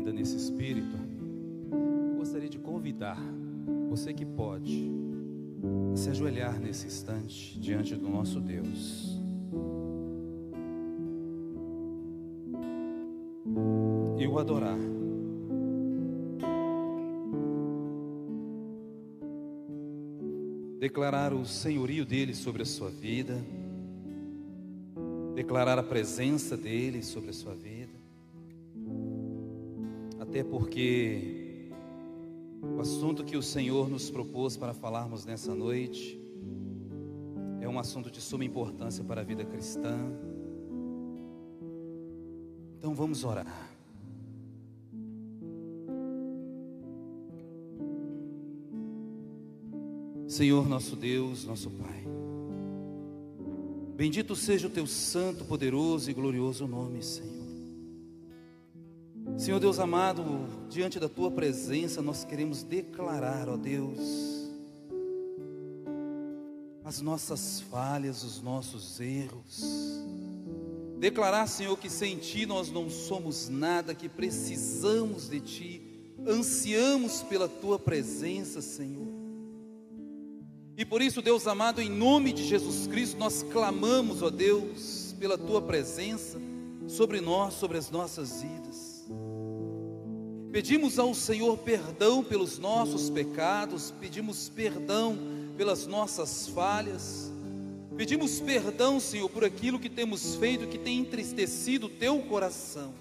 ainda nesse espírito, eu gostaria de convidar você que pode a se ajoelhar nesse instante diante do nosso Deus e o adorar. Declarar o senhorio dele sobre a sua vida, declarar a presença dele sobre a sua vida, até porque o assunto que o Senhor nos propôs para falarmos nessa noite é um assunto de suma importância para a vida cristã. Então vamos orar. Senhor nosso Deus, nosso Pai, bendito seja o Teu santo, poderoso e glorioso nome, Senhor. Senhor Deus amado, diante da Tua presença nós queremos declarar, ó Deus, as nossas falhas, os nossos erros. Declarar, Senhor, que sem Ti nós não somos nada, que precisamos de Ti, ansiamos pela Tua presença, Senhor. E por isso, Deus amado, em nome de Jesus Cristo, nós clamamos, ó Deus, pela Tua presença sobre nós, sobre as nossas vidas. Pedimos ao Senhor perdão pelos nossos pecados, pedimos perdão pelas nossas falhas, pedimos perdão, Senhor, por aquilo que temos feito, que tem entristecido o Teu coração.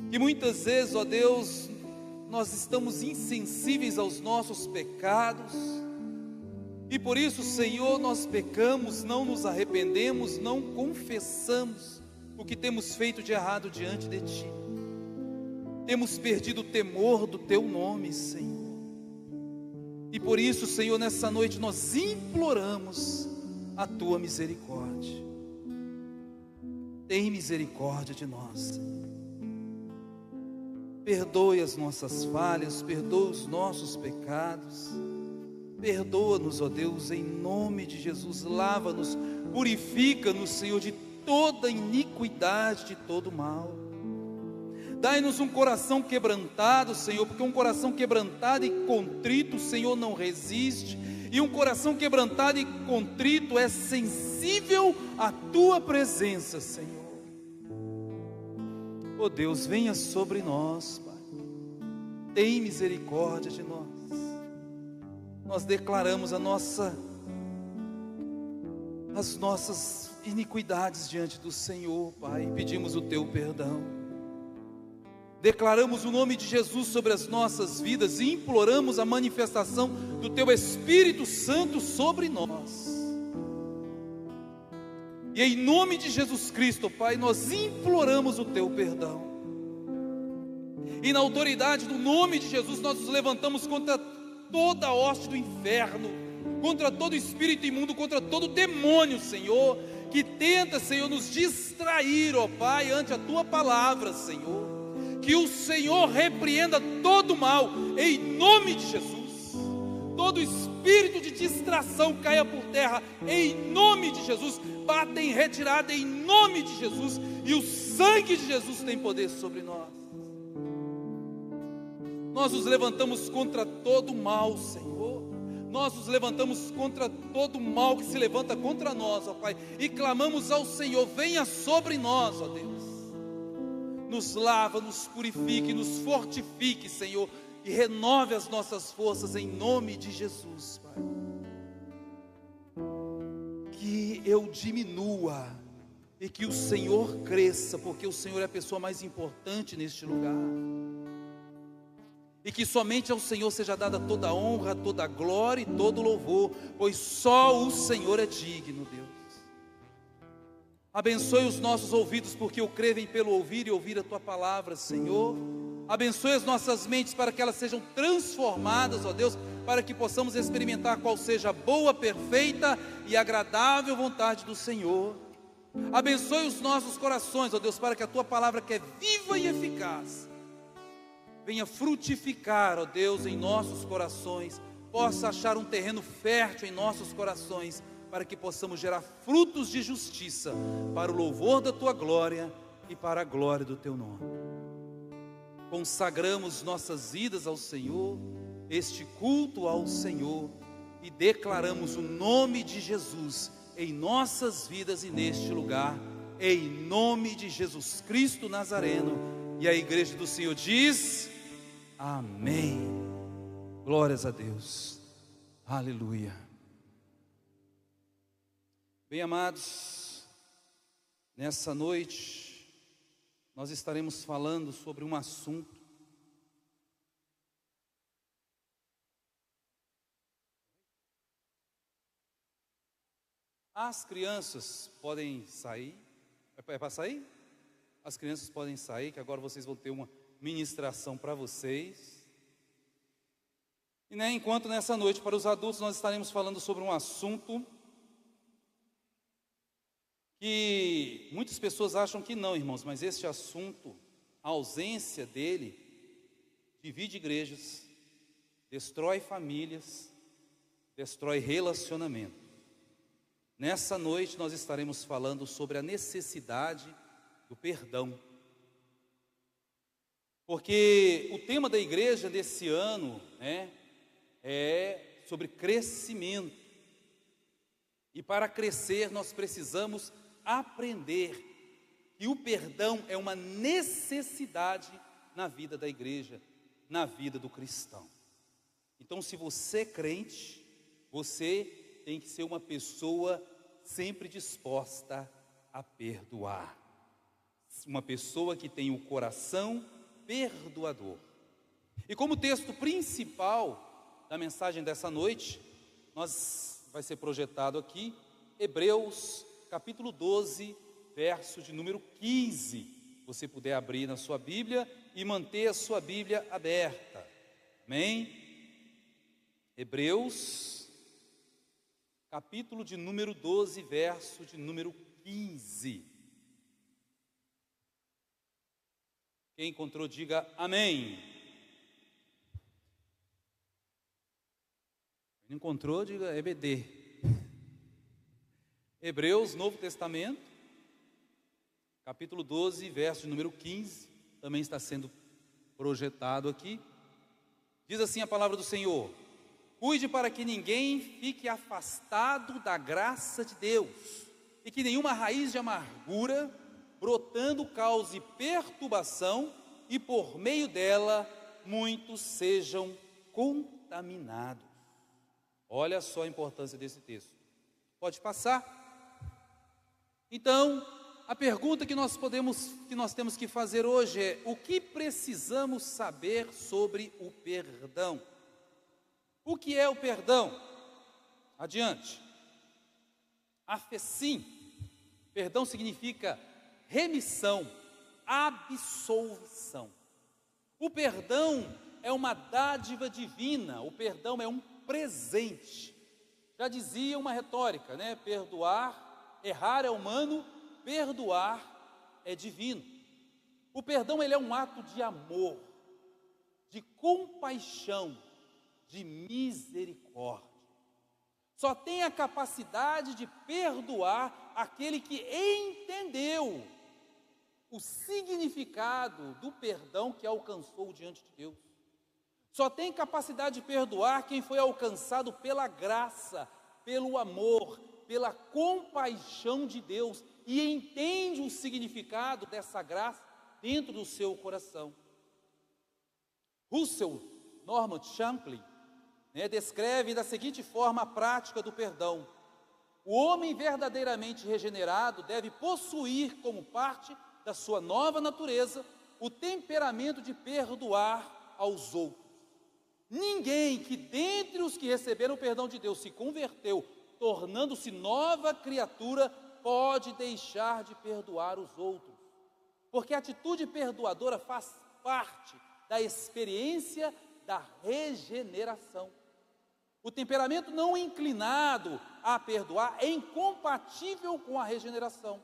Que muitas vezes, ó Deus, nós estamos insensíveis aos nossos pecados, e por isso, Senhor, nós pecamos, não nos arrependemos, não confessamos o que temos feito de errado diante de Ti. Temos perdido o temor do Teu nome, Senhor. E por isso, Senhor, nessa noite nós imploramos a Tua misericórdia. Tem misericórdia de nós, Senhor. Perdoe as nossas falhas, perdoe os nossos pecados. Perdoa-nos, ó Deus, em nome de Jesus. Lava-nos, purifica-nos, Senhor, de toda iniquidade, de todo mal. Dai-nos um coração quebrantado, Senhor, porque um coração quebrantado e contrito, Senhor, não resiste. E um coração quebrantado e contrito é sensível à Tua presença, Senhor. Ó Deus, venha sobre nós, Pai. Tem misericórdia de nós. Nós declaramos as nossas iniquidades diante do Senhor, Pai, e pedimos o Teu perdão. Declaramos o nome de Jesus sobre as nossas vidas e imploramos a manifestação do Teu Espírito Santo sobre nós. E em nome de Jesus Cristo, Pai, nós imploramos o Teu perdão. E na autoridade do nome de Jesus, nós nos levantamos contra toda a hoste do inferno, contra todo espírito imundo, contra todo demônio, Senhor, que tenta, Senhor, nos distrair, ó Pai, ante a Tua palavra, Senhor. Que o Senhor repreenda todo mal, em nome de Jesus. Todo espírito de distração caia por terra, em nome de Jesus. Bata em retirada, em nome de Jesus. E o sangue de Jesus tem poder sobre nós. Nós nos levantamos contra todo mal, Senhor. Nós nos levantamos contra todo mal que se levanta contra nós, ó Pai. E clamamos ao Senhor, venha sobre nós, ó Deus. Nos lava, nos purifique, nos fortifique, Senhor. E renove as nossas forças em nome de Jesus, Pai. Que eu diminua e que o Senhor cresça, porque o Senhor é a pessoa mais importante neste lugar. E que somente ao Senhor seja dada toda a honra, toda a glória e todo o louvor, pois só o Senhor é digno, Deus. Abençoe os nossos ouvidos, porque o crevem pelo ouvir e ouvir a Tua palavra, Senhor. Abençoe as nossas mentes para que elas sejam transformadas, ó Deus, para que possamos experimentar qual seja a boa, perfeita e agradável vontade do Senhor. Abençoe os nossos corações, ó Deus, para que a Tua palavra, que é viva e eficaz, venha frutificar, ó Deus, em nossos corações, possa achar um terreno fértil em nossos corações, para que possamos gerar frutos de justiça, para o louvor da Tua glória e para a glória do Teu nome. consagramos nossas vidas ao Senhor, este culto ao Senhor, e declaramos o nome de Jesus em nossas vidas e neste lugar, em nome de Jesus Cristo Nazareno. E a igreja do Senhor diz: amém. Glórias a Deus. Aleluia. Bem, amados, nessa noite nós estaremos falando sobre um assunto As crianças podem sair. É para sair? As crianças podem sair, que agora vocês vão ter uma ministração para vocês. E enquanto nessa noite, para os adultos, nós estaremos falando sobre um assunto que muitas pessoas acham que não, irmãos, mas este assunto, a ausência dele, divide igrejas, destrói famílias, destrói relacionamentos. Nessa noite nós estaremos falando sobre a necessidade do perdão. Porque o tema da igreja desse ano, é sobre crescimento. E para crescer nós precisamos aprender que o perdão é uma necessidade na vida da igreja, na vida do cristão. Então, se você é crente, você tem que ser uma pessoa sempre disposta a perdoar. Uma pessoa que tem o coração perdoador. E como texto principal da mensagem dessa noite, vai ser projetado aqui, Hebreus capítulo 12, verso de número 15. Se você puder abrir na sua Bíblia e manter a sua Bíblia aberta. Amém? Hebreus capítulo de número 12, verso de número 15. Quem encontrou, diga amém. Quem encontrou, diga EBD. Hebreus, Novo Testamento, capítulo 12, verso de número 15, também está sendo projetado aqui. Diz assim a palavra do Senhor: cuide para que ninguém fique afastado da graça de Deus, e que nenhuma raiz de amargura, brotando, cause perturbação, e por meio dela muitos sejam contaminados. Olha só a importância desse texto. Pode passar? Então, a pergunta que nós temos que fazer hoje é: o que precisamos saber sobre o perdão? O que é o perdão? Adiante. Afessim. Perdão significa remissão, absolvição. O perdão é uma dádiva divina, o perdão é um presente. Já dizia uma retórica, errar é humano, perdoar é divino. O perdão, ele é um ato de amor, de compaixão, de misericórdia. Só tem a capacidade de perdoar aquele que entendeu o significado do perdão que alcançou diante de Deus. Só tem capacidade de perdoar quem foi alcançado pela graça, pelo amor, pela compaixão de Deus e entende o significado dessa graça dentro do seu coração. Russell Norman Champlin descreve da seguinte forma a prática do perdão: o homem verdadeiramente regenerado deve possuir como parte da sua nova natureza o temperamento de perdoar aos outros. Ninguém que dentre os que receberam o perdão de Deus se converteu, tornando-se nova criatura, pode deixar de perdoar os outros, porque a atitude perdoadora faz parte da experiência da regeneração. O temperamento não inclinado a perdoar é incompatível com a regeneração.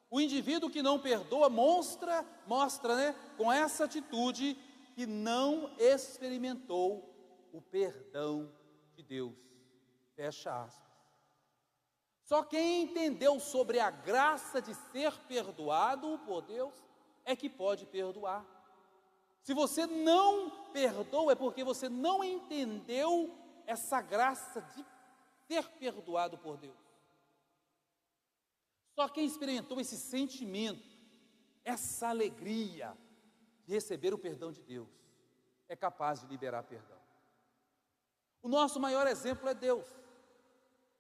O indivíduo que não perdoa mostra, com essa atitude que não experimentou o perdão de Deus. Fecha aspas. Só quem entendeu sobre a graça de ser perdoado por Deus é que pode perdoar. Se você não perdoa, é porque você não entendeu essa graça de ser perdoado por Deus. Só quem experimentou esse sentimento, essa alegria de receber o perdão de Deus, é capaz de liberar perdão. O nosso maior exemplo é Deus.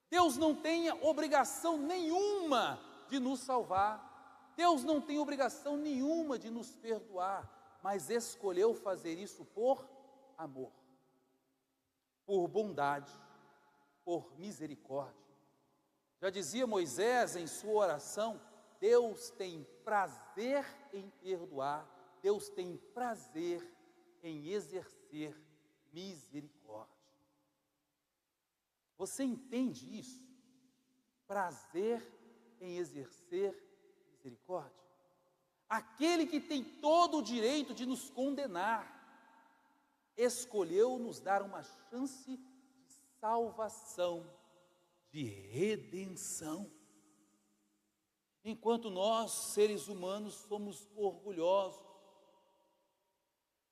Deus não tem obrigação nenhuma de nos salvar. Deus não tem obrigação nenhuma de nos perdoar, mas escolheu fazer isso por amor, por bondade, por misericórdia. Já dizia Moisés em sua oração: Deus tem prazer em perdoar, Deus tem prazer em exercer misericórdia. Você entende isso? Prazer em exercer misericórdia. Aquele que tem todo o direito de nos condenar, escolheu nos dar uma chance de salvação, de redenção. Enquanto nós, seres humanos, somos orgulhosos,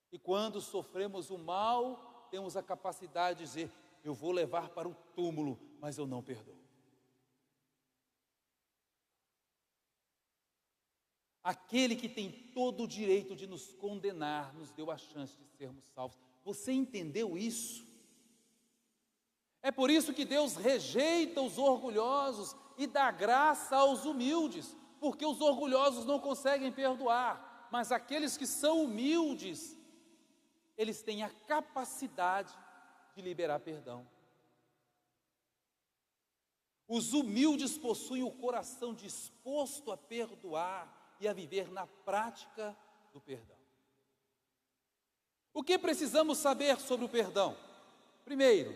e quando sofremos o mal, temos a capacidade de dizer: eu vou levar para o túmulo, mas eu não perdoo. Aquele que tem todo o direito de nos condenar, nos deu a chance de sermos salvos. Você entendeu isso? É por isso que Deus rejeita os orgulhosos e dá graça aos humildes, porque os orgulhosos não conseguem perdoar, mas aqueles que são humildes, eles têm a capacidade de liberar perdão. Os humildes possuem o coração disposto a perdoar e a viver na prática do perdão. O que precisamos saber sobre o perdão? Primeiro,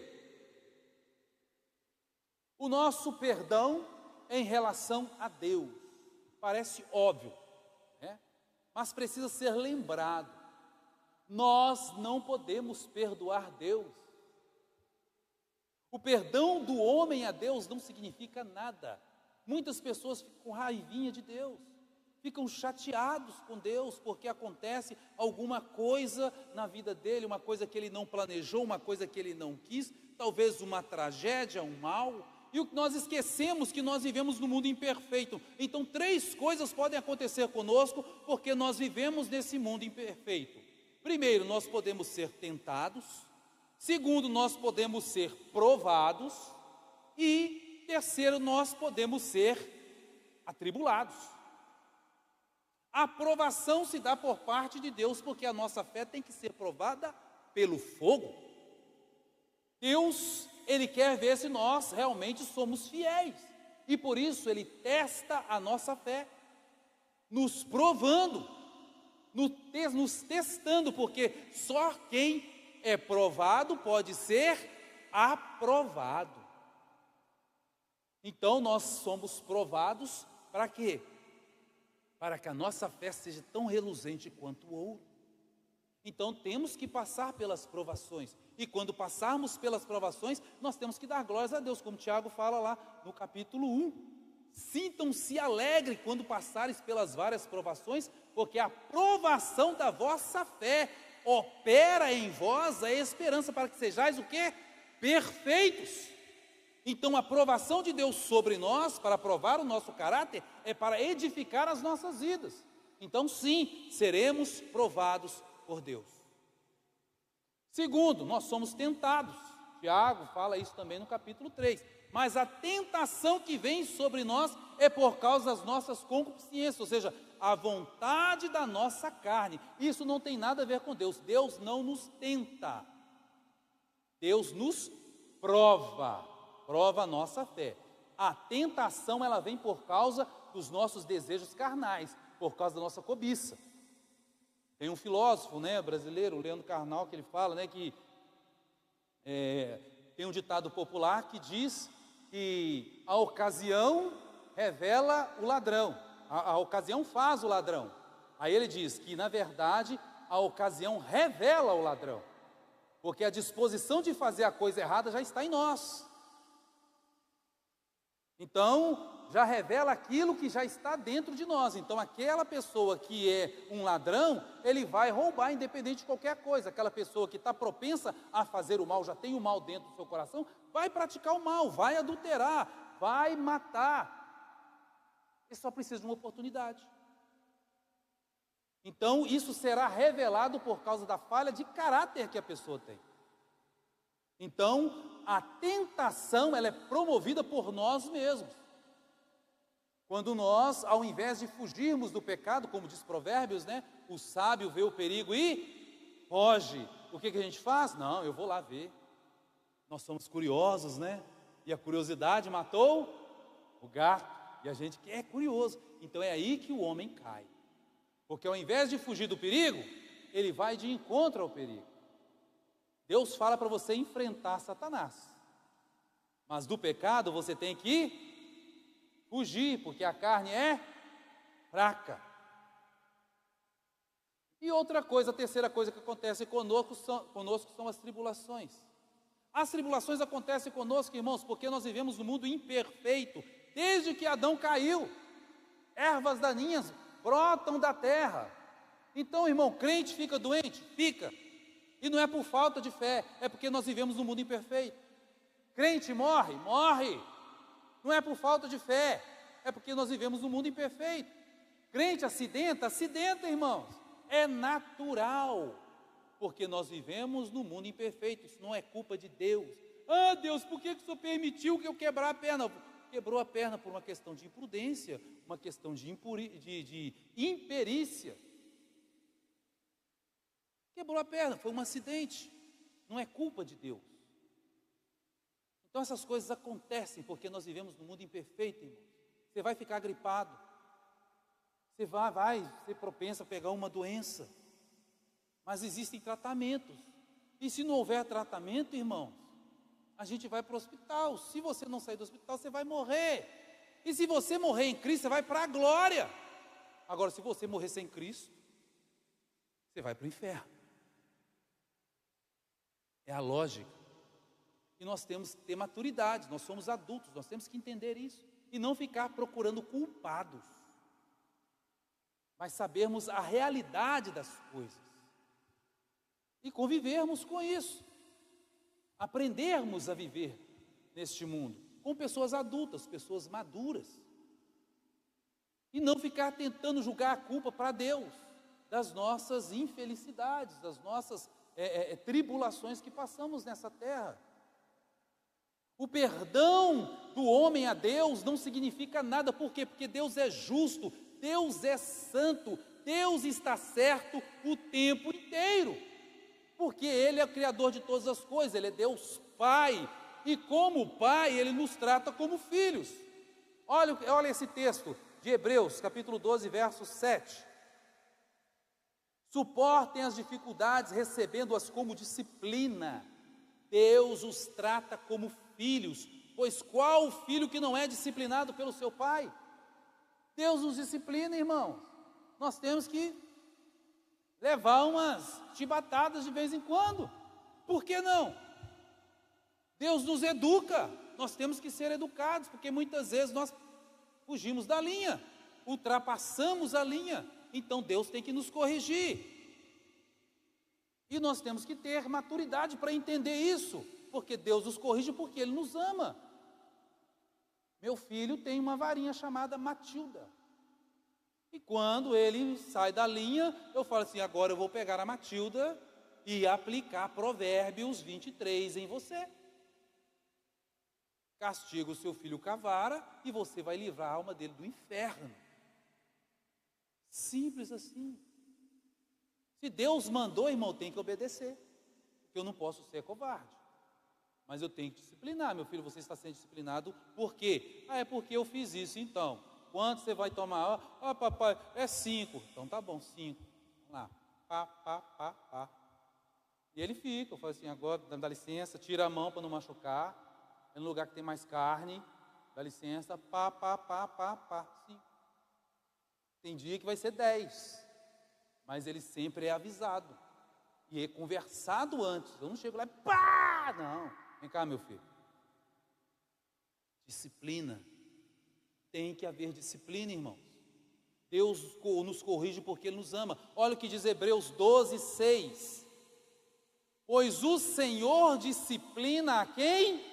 o nosso perdão em relação a Deus. Parece óbvio, né? Mas precisa ser lembrado. Nós não podemos perdoar Deus. O perdão do homem a Deus não significa nada. Muitas pessoas ficam com raivinha de Deus, ficam chateados com Deus porque acontece alguma coisa na vida dele, uma coisa que ele não planejou, uma coisa que ele não quis, talvez uma tragédia, um mal. E nós esquecemos que nós vivemos num mundo imperfeito. Então 3 coisas podem acontecer conosco porque nós vivemos nesse mundo imperfeito. Primeiro, nós podemos ser tentados. Segundo, nós podemos ser provados. E terceiro, nós podemos ser atribulados. A aprovação se dá por parte de Deus, porque a nossa fé tem que ser provada pelo fogo. Deus, Ele quer ver se nós realmente somos fiéis. E por isso Ele testa a nossa fé, nos provando, nos testando, porque só quem é provado pode ser aprovado. Então nós somos provados para quê? Para que a nossa fé seja tão reluzente quanto o ouro. Então temos que passar pelas provações. E quando passarmos pelas provações, nós temos que dar glórias a Deus, como Tiago fala lá no capítulo 1. Sintam-se alegres quando passares pelas várias provações, porque a provação da vossa fé opera em vós a esperança, para que sejais o quê? Perfeitos. Então a provação de Deus sobre nós, para provar o nosso caráter, é para edificar as nossas vidas. Então sim, seremos provados por Deus. Segundo, nós somos tentados. Tiago fala isso também no capítulo 3. Mas a tentação que vem sobre nós é por causa das nossas concupiscências, ou seja, a vontade da nossa carne. Isso não tem nada a ver com Deus. Deus não nos tenta. Deus nos prova a nossa fé. A tentação, ela vem por causa dos nossos desejos carnais, por causa da nossa cobiça. Tem um filósofo, brasileiro, Leandro Carnal, que ele fala, que tem um ditado popular que diz que a ocasião revela o ladrão, a ocasião faz o ladrão. Aí ele diz que, na verdade, a ocasião revela o ladrão, porque a disposição de fazer a coisa errada já está em nós. Então, já revela aquilo que já está dentro de nós. Então, aquela pessoa que é um ladrão, ele vai roubar independente de qualquer coisa. Aquela pessoa que está propensa a fazer o mal, já tem o mal dentro do seu coração, vai praticar o mal, vai adulterar, vai matar. Ele só precisa de uma oportunidade. Então, isso será revelado por causa da falha de caráter que a pessoa tem. Então, a tentação, ela é promovida por nós mesmos. Quando nós, ao invés de fugirmos do pecado, como diz Provérbios, né? O sábio vê o perigo e foge. O que a gente faz? Não, eu vou lá ver. Nós somos curiosos, né? E a curiosidade matou o gato. E a gente é curioso. Então é aí que o homem cai. Porque ao invés de fugir do perigo, ele vai de encontro ao perigo. Deus fala para você enfrentar Satanás. Mas do pecado você tem que fugir, porque a carne é fraca. E outra coisa, a terceira coisa que acontece conosco são as tribulações. As tribulações acontecem conosco, irmãos, porque nós vivemos num mundo imperfeito. Desde que Adão caiu, ervas daninhas brotam da terra. Então, irmão, crente fica doente? Fica. E não é por falta de fé, é porque nós vivemos num mundo imperfeito. Crente morre? Morre. Não é por falta de fé, é porque nós vivemos num mundo imperfeito. Crente acidenta? Acidenta, irmãos. É natural, porque nós vivemos num mundo imperfeito. Isso não é culpa de Deus. Ah, Deus, por que o Senhor permitiu que eu quebrar a perna? Quebrou a perna por uma questão de imprudência, uma questão de imperícia. Quebrou a perna, foi um acidente, não é culpa de Deus. Então essas coisas acontecem porque nós vivemos num mundo imperfeito, irmão. Você vai ficar gripado, você vai ser propenso a pegar uma doença, mas existem tratamentos. E se não houver tratamento, irmãos, a gente vai para o hospital. Se você não sair do hospital, você vai morrer. E se você morrer em Cristo, você vai para a glória. Agora, se você morrer sem Cristo, você vai para o inferno. É a lógica. E nós temos que ter maturidade, nós somos adultos, nós temos que entender isso. E não ficar procurando culpados, mas sabermos a realidade das coisas. E convivermos com isso. Aprendermos a viver neste mundo com pessoas adultas, pessoas maduras. E não ficar tentando julgar a culpa para Deus das nossas infelicidades, das nossas tribulações que passamos nessa terra. O perdão do homem a Deus não significa nada. Por quê? Porque Deus é justo, Deus é santo, Deus está certo o tempo inteiro. Porque Ele é o Criador de todas as coisas, Ele é Deus Pai. E como Pai, Ele nos trata como filhos. Olha esse texto de Hebreus, capítulo 12, verso 7. Suportem as dificuldades, recebendo-as como disciplina. Deus os trata como filhos, pois qual o filho que não é disciplinado pelo seu pai? Deus nos disciplina, irmãos. Nós temos que levar umas chibatadas de vez em quando. Por que não? Deus nos educa, nós temos que ser educados, porque muitas vezes nós fugimos da linha, ultrapassamos a linha, então Deus tem que nos corrigir. E nós temos que ter maturidade para entender isso, porque Deus nos corrige porque Ele nos ama. Meu filho tem uma varinha chamada Matilda. E quando ele sai da linha, eu falo assim, agora eu vou pegar a Matilda e aplicar Provérbios 23 em você. Castiga o seu filho com a vara e você vai livrar a alma dele do inferno. Simples assim. Se Deus mandou, irmão, tem que obedecer. Porque eu não posso ser covarde. Mas eu tenho que disciplinar. Meu filho, você está sendo disciplinado por quê? Ah, é porque eu fiz isso. Então, quanto você vai tomar? Ah, papai, é 5. Então tá bom, 5. Vamos lá. Pá. E ele fica. Eu falo assim, agora dá licença, tira a mão para não machucar. É no lugar que tem mais carne. Dá licença. Pá. 5. Tem dia que vai ser 10. Mas ele sempre é avisado. E é conversado antes. Eu não chego lá e pá! Não. Vem cá, meu filho. Disciplina. Tem que haver disciplina, irmãos. Deus nos corrige porque Ele nos ama. Olha o que diz Hebreus 12, 6. Pois o Senhor disciplina a quem?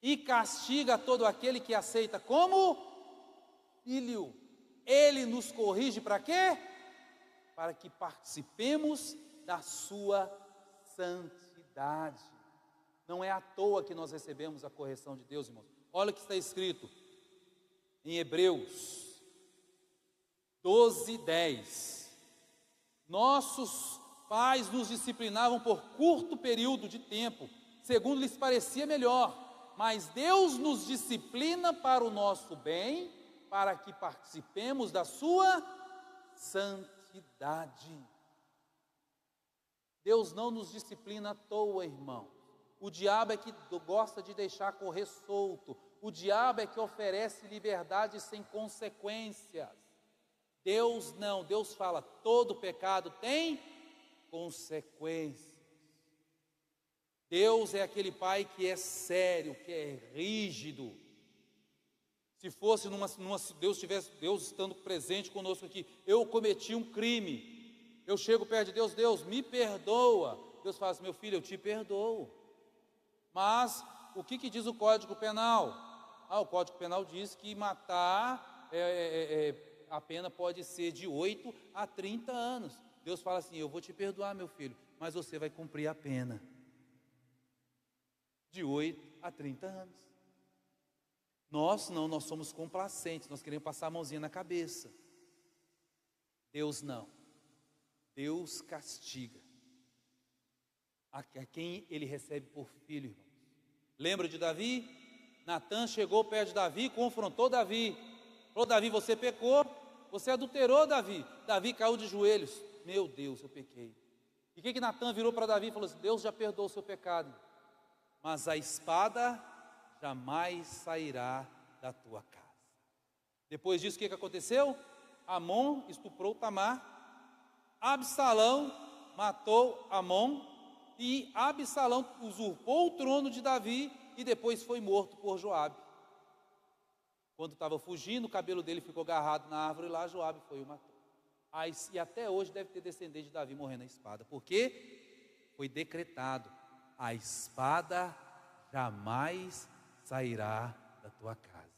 E castiga todo aquele que aceita como filho. Ele nos corrige para quê? Para que participemos da sua santidade. Não é à toa que nós recebemos a correção de Deus, irmãos. Olha o que está escrito em Hebreus 12, 10. Nossos pais nos disciplinavam por curto período de tempo, segundo lhes parecia melhor. Mas Deus nos disciplina para o nosso bem, para que participemos da sua santidade. Deus não nos disciplina à toa, irmão. O diabo é que gosta de deixar correr solto. O diabo é que oferece liberdade sem consequências. Deus não. Deus fala, todo pecado tem consequências. Deus é aquele pai que é sério, que é rígido. Se fosse Deus estando presente conosco aqui, eu cometi um crime, eu chego perto de Deus, Deus me perdoa. Deus fala assim, meu filho, eu te perdoo. Mas o que diz o Código Penal? O Código Penal diz que matar, a pena pode ser de 8 a 30 anos. Deus fala assim, eu vou te perdoar, meu filho, mas você vai cumprir a pena de 8 a 30 anos. Nós não, nós somos complacentes, nós queremos passar a mãozinha na cabeça. Deus não. Deus castiga a quem Ele recebe por filho, irmãos. Lembra de Davi? Natã chegou perto de Davi e confrontou Davi. Falou, Davi, você pecou, você adulterou, Davi. Davi caiu de joelhos. Meu Deus, eu pequei. E o que Natã virou para Davi e falou assim, Deus já perdoou o seu pecado, mas a espada jamais sairá da tua casa. Depois disso, o que aconteceu? Amon estuprou Tamar, Absalão matou Amon, e Absalão usurpou o trono de Davi e depois foi morto por Joabe. Quando estava fugindo, o cabelo dele ficou agarrado na árvore lá, Joabe foi e o matou. E até hoje deve ter descendente de Davi morrendo na espada, porque foi decretado, a espada jamais sairá da tua casa.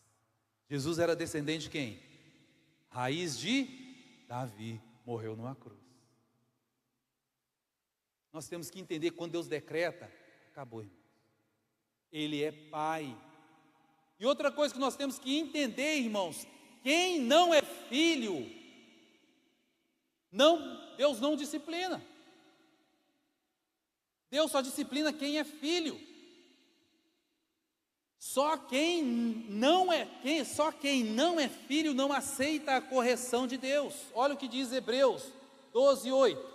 Jesus era descendente de quem? Raiz de Davi, morreu numa cruz. Nós temos que entender, quando Deus decreta, acabou, irmãos. Ele é Pai. E outra coisa que nós temos que entender, irmãos, quem não é filho, Deus não disciplina. Deus só disciplina quem é filho. Só quem não é filho não aceita a correção de Deus. Olha o que diz Hebreus 12, 8.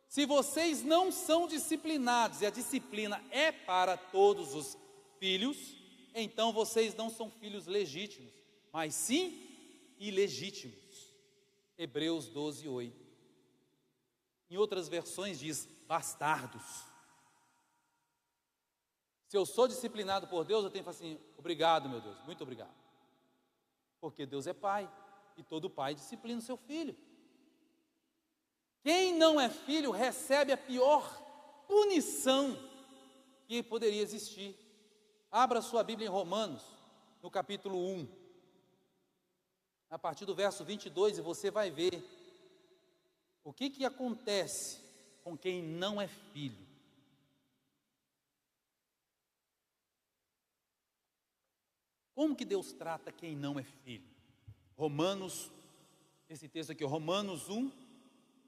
Se vocês não são disciplinados, e a disciplina é para todos os filhos, então vocês não são filhos legítimos, mas sim ilegítimos. Hebreus 12, 8. Em outras versões diz bastardos. Se eu sou disciplinado por Deus, eu tenho que falar assim, obrigado, meu Deus, muito obrigado. Porque Deus é pai, e todo pai disciplina o seu filho. Quem não é filho recebe a pior punição que poderia existir. Abra sua Bíblia em Romanos, no capítulo 1, a partir do verso 22, e você vai ver o que acontece com quem não é filho. Como que Deus trata quem não é filho? Esse texto aqui, Romanos 1,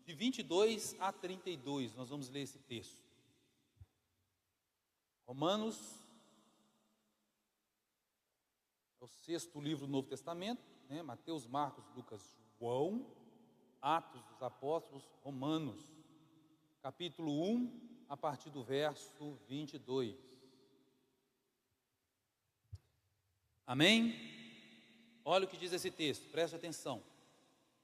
de 22 a 32, nós vamos ler esse texto. Romanos, é o 6º livro do Novo Testamento, né? Mateus, Marcos, Lucas, João, Atos dos Apóstolos, Romanos, capítulo 1, a partir do verso 22. Amém? Olha o que diz esse texto, preste atenção.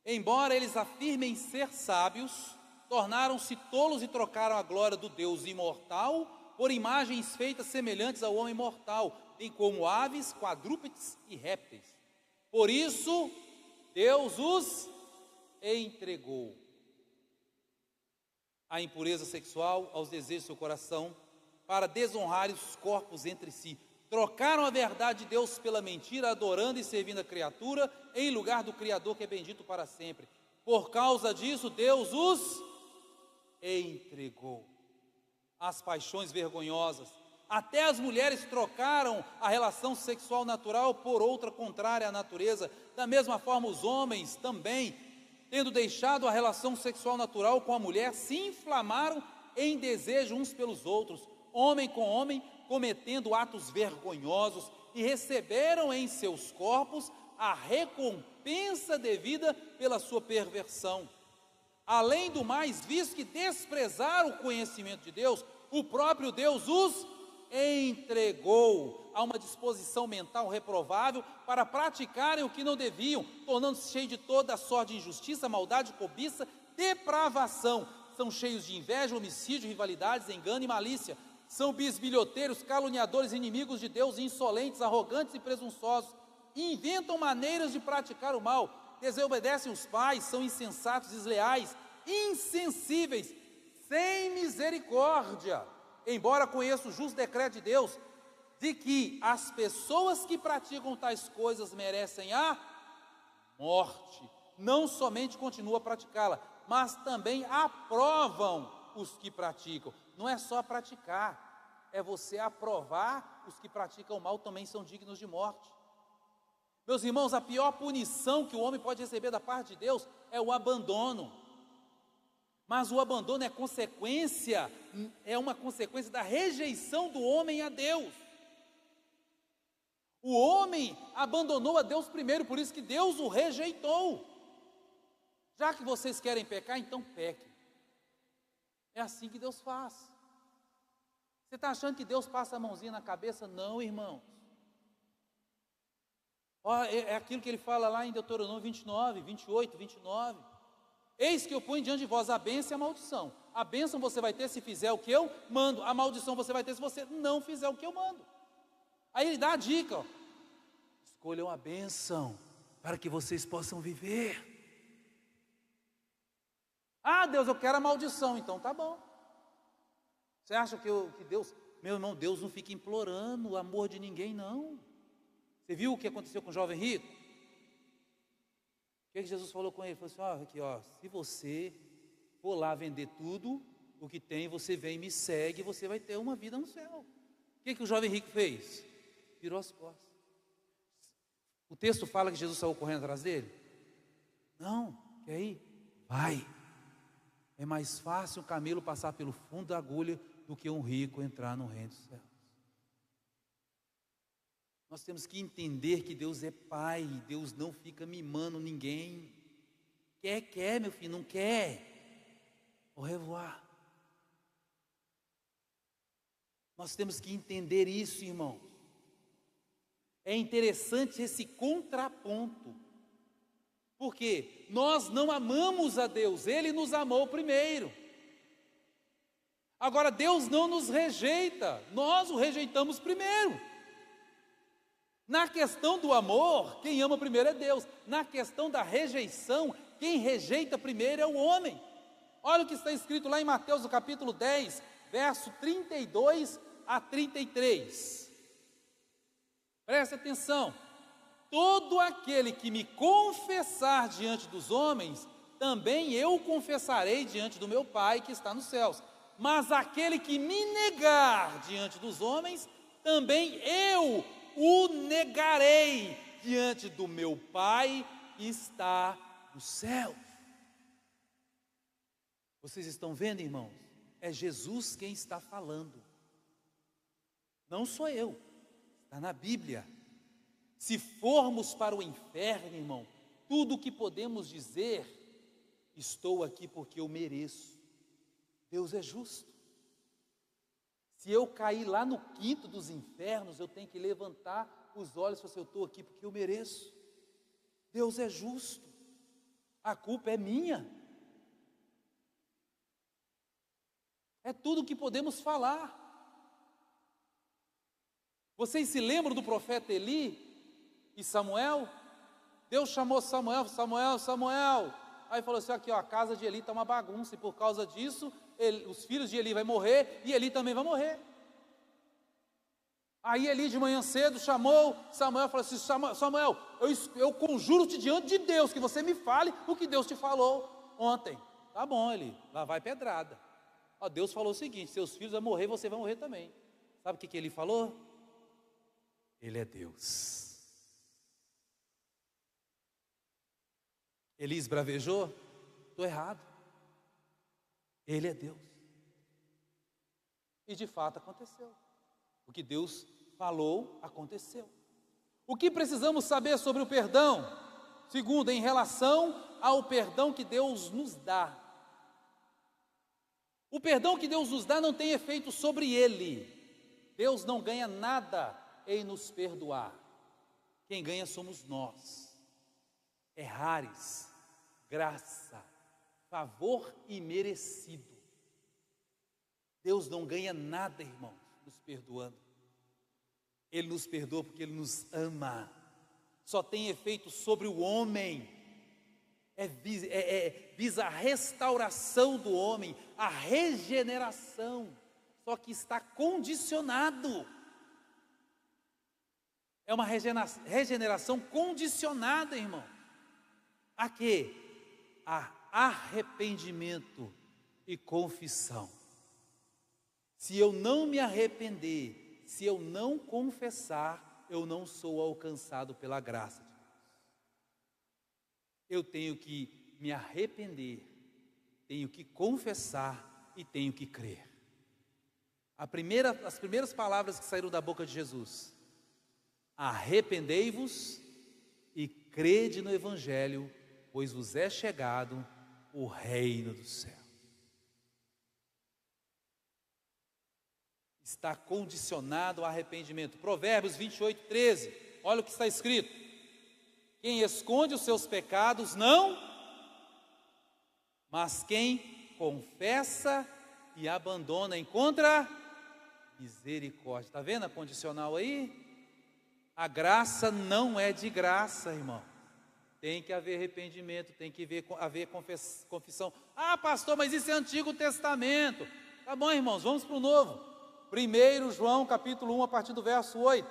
Embora eles afirmem ser sábios, tornaram-se tolos e trocaram a glória do Deus imortal por imagens feitas semelhantes ao homem mortal, bem como aves, quadrúpedes e répteis. Por isso, Deus os entregou à impureza sexual, aos desejos do seu coração, para desonrarem os corpos entre si. Trocaram a verdade de Deus pela mentira, adorando e servindo a criatura, em lugar do Criador, que é bendito para sempre. Por causa disso, Deus os entregou às paixões vergonhosas. Até as mulheres trocaram a relação sexual natural por outra contrária à natureza. Da mesma forma, os homens também, tendo deixado a relação sexual natural com a mulher, se inflamaram em desejo uns pelos outros, homem com homem, cometendo atos vergonhosos, e receberam em seus corpos a recompensa devida pela sua perversão. Além do mais, visto que desprezaram o conhecimento de Deus, o próprio Deus os entregou a uma disposição mental reprovável para praticarem o que não deviam, tornando-se cheios de toda a sorte de injustiça, maldade, cobiça, depravação. São cheios de inveja, homicídio, rivalidades, engano e malícia. São bisbilhoteiros, caluniadores, inimigos de Deus, insolentes, arrogantes e presunçosos. Inventam maneiras de praticar o mal, desobedecem os pais, são insensatos, desleais, insensíveis, sem misericórdia. Embora conheça o justo decreto de Deus, de que as pessoas que praticam tais coisas merecem a morte, não somente continuam a praticá-la, mas também aprovam os que praticam. Não é só praticar, é você aprovar os que praticam o mal, também são dignos de morte. Meus irmãos, a pior punição que o homem pode receber da parte de Deus é o abandono. Mas o abandono é uma consequência da rejeição do homem a Deus. O homem abandonou a Deus primeiro, por isso que Deus o rejeitou. Já que vocês querem pecar, então pequem. É assim que Deus faz. Você está achando que Deus passa a mãozinha na cabeça? Não, irmãos. É aquilo que ele fala lá em Deuteronômio 29, 28, 29. Eis que eu ponho diante de vós a bênção e a maldição. A bênção você vai ter se fizer o que eu mando. A maldição você vai ter se você não fizer o que eu mando. Aí ele dá a dica, ó. Escolham a bênção para que vocês possam viver. Ah, Deus, eu quero a maldição. Então tá bom. Você acha que Deus... Meu irmão, Deus não fica implorando o amor de ninguém, não. Você viu o que aconteceu com o jovem rico? O que Jesus falou com ele? Ele falou assim, aqui, se você for lá vender tudo o que tem, você vem e me segue, você vai ter uma vida no céu. O que o jovem rico fez? Virou as costas. O texto fala que Jesus saiu correndo atrás dele? Não, quer ir? Vai. É mais fácil um camelo passar pelo fundo da agulha do que um rico entrar no reino dos céus. Nós temos que entender que Deus é Pai, Deus não fica mimando ninguém. Quer, meu filho, não quer. Au revoir. Nós temos que entender isso, irmãos. É interessante esse contraponto, porque nós não amamos a Deus, Ele nos amou primeiro. Agora, Deus não nos rejeita, nós o rejeitamos primeiro. Na questão do amor, quem ama primeiro é Deus. Na questão da rejeição, quem rejeita primeiro é o homem. Olha o que está escrito lá em Mateus, no capítulo 10, verso 32 a 33. Preste atenção. Todo aquele que me confessar diante dos homens, também eu o confessarei diante do meu Pai que está nos céus. Mas aquele que me negar diante dos homens, também eu o negarei diante do meu Pai que está no céu. Vocês estão vendo, irmãos? É Jesus quem está falando. Não sou eu. Está na Bíblia. Se formos para o inferno, irmão, tudo o que podemos dizer, estou aqui porque eu mereço. Deus é justo. Se eu cair lá no quinto dos infernos, eu tenho que levantar os olhos e falar assim, eu estou aqui porque eu mereço. Deus é justo. A culpa é minha. É tudo o que podemos falar. Vocês se lembram do profeta Eli e Samuel? Deus chamou Samuel, Samuel. Aí falou assim, aqui ó, a casa de Eli está uma bagunça, e por causa disso, os filhos de Eli vão morrer, e Eli também vai morrer. Aí Eli de manhã cedo chamou Samuel e falou assim, Samuel, eu conjuro-te diante de Deus, que você me fale o que Deus te falou ontem. Tá bom, Eli, lá vai pedrada. Ó, Deus falou o seguinte, seus filhos vão morrer, você vai morrer também. Sabe o que Eli falou? Ele é Deus. Eli esbravejou? Estou errado. Ele é Deus. E de fato aconteceu. O que Deus falou, aconteceu. O que precisamos saber sobre o perdão? Segundo, em relação ao perdão que Deus nos dá. O perdão que Deus nos dá não tem efeito sobre ele. Deus não ganha nada em nos perdoar. Quem ganha somos nós. Errares, graça, favor imerecido. Deus não ganha nada, irmãos, nos perdoando. Ele nos perdoa porque Ele nos ama. Só tem efeito sobre o homem. Visa a restauração do homem, a regeneração. Só que está condicionado. É uma regeneração condicionada, irmão. A quê? A arrependimento e confissão. Se eu não me arrepender, se eu não confessar, eu não sou alcançado pela graça de Deus. Eu tenho que me arrepender, tenho que confessar e tenho que crer. As primeiras palavras que saíram da boca de Jesus: arrependei-vos e crede no Evangelho, pois vos é chegado o reino do céu. Está condicionado ao arrependimento. Provérbios 28, 13. Olha o que está escrito: quem esconde os seus pecados não, mas quem confessa e abandona encontra misericórdia. Está vendo a condicional aí? A graça não é de graça, irmão. Tem que haver arrependimento, tem que haver confissão. Ah, pastor, mas isso é Antigo Testamento. Tá bom, irmãos, vamos para o Novo. 1 João capítulo 1, a partir do verso 8.